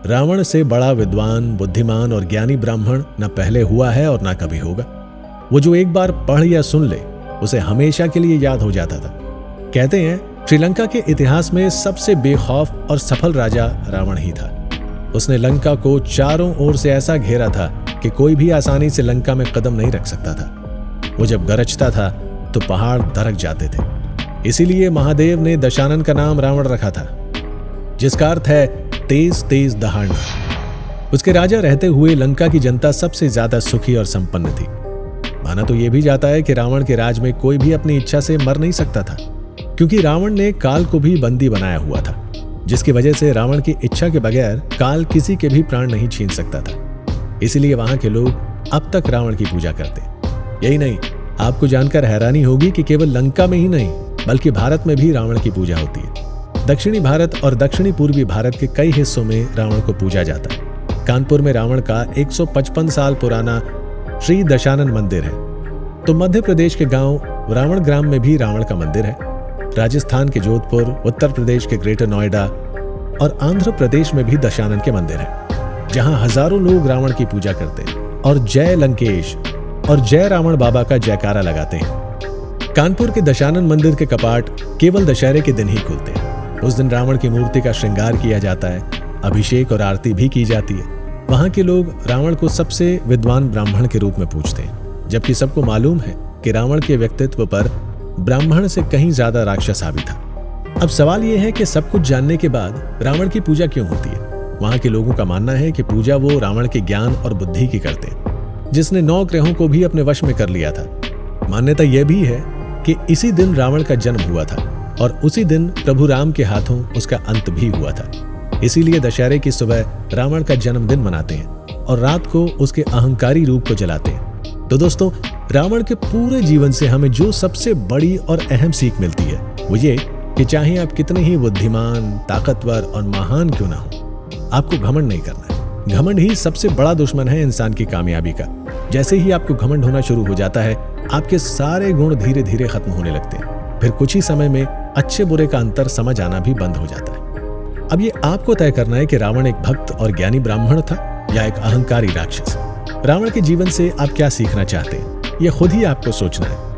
रावण से बड़ा विद्वान, बुद्धिमान और ज्ञानी ब्राह्मण न पहले हुआ है और न कभी होगा। वो जो एक बार पढ़ या सुन ले उसे हमेशा के लिए याद हो जाता था। कहते हैं श्रीलंका के इतिहास में सबसे बेखौफ और सफल राजा रावण ही था। उसने लंका को चारों ओर से ऐसा घेरा था कि कोई भी आसानी से लंका में कदम नहीं रख सकता था। वो जब गरजता था तो पहाड़ दरक जाते थे। इसीलिए महादेव ने दशानन का नाम रावण रखा था, जिसका अर्थ है तेज तेज दहाड़ना। उसके राजा रहते हुए लंका की जनता सबसे ज्यादा सुखी और संपन्न थी। माना तो यह भी जाता है कि रावण के राज में कोई भी अपनी इच्छा से मर नहीं सकता था, क्योंकि रावण ने काल को भी बंदी बनाया हुआ था, जिसकी वजह से रावण की इच्छा के बगैर काल किसी के भी प्राण नहीं छीन सकता था। इसलिए वहां के लोग अब तक रावण की पूजा करते। यही नहीं, आपको जानकर हैरानी होगी कि केवल लंका में ही नहीं बल्कि भारत में भी रावण की पूजा होती है। दक्षिणी भारत और दक्षिणी पूर्वी भारत के कई हिस्सों में रावण को पूजा जाता है। कानपुर में रावण का 155 साल पुराना श्री दशानन मंदिर है। तो मध्य प्रदेश के गांव रावण ग्राम में भी रावण का मंदिर है। राजस्थान के जोधपुर, उत्तर प्रदेश के ग्रेटर नोएडा और आंध्र प्रदेश में भी दशानन के मंदिर हैं, जहां हजारों लोग रावण की पूजा करते हैं और जय लंकेश और जय रावण बाबा का जयकारा लगाते हैं। कानपुर के दशानन मंदिर के कपाट केवल दशहरे के दिन ही खुलते हैं। उस दिन रावण की मूर्ति का श्रृंगार किया जाता है, अभिषेक और आरती भी की जाती है। वहां के लोग रावण को सबसे विद्वान ब्राह्मण के रूप में पूजते हैं, जबकि सबको मालूम है कि रावण के व्यक्तित्व पर ब्राह्मण से कहीं ज्यादा राक्षस हावी था। अब सवाल यह है कि सब कुछ जानने के बाद रावण की पूजा क्यों होती है? वहां के लोगों का मानना है कि पूजा वो रावण के ज्ञान और बुद्धि की करते हैं, जिसने 9 ग्रहों को भी अपने वश में कर लिया था। मान्यता यह भी है कि इसी दिन रावण का जन्म हुआ था और उसी दिन प्रभु राम के हाथों उसका अंत भी हुआ था। इसीलिए दशहरे की सुबह रावण का जन्मदिन मनाते हैं और रात को उसके अहंकारी रूप को जलाते हैं। तो दोस्तों, रावण के पूरे जीवन से हमें जो सबसे बड़ी और अहम सीख मिलती है वो ये कि चाहे आप कितने ही बुद्धिमान, ताकतवर और महान क्यों ना हो, आपको घमंड नहीं करना है। घमंड ही सबसे बड़ा दुश्मन है इंसान की कामयाबी का। जैसे ही आपको घमंड होना शुरू हो जाता है, आपके सारे गुण धीरे धीरे खत्म होने लगते हैं। फिर कुछ ही समय में अच्छे बुरे का अंतर समझ आना भी बंद हो जाता है। अब ये आपको तय करना है कि रावण एक भक्त और ज्ञानी ब्राह्मण था या एक अहंकारी राक्षस। रावण के जीवन से आप क्या सीखना चाहते हैं, यह खुद ही आपको सोचना है।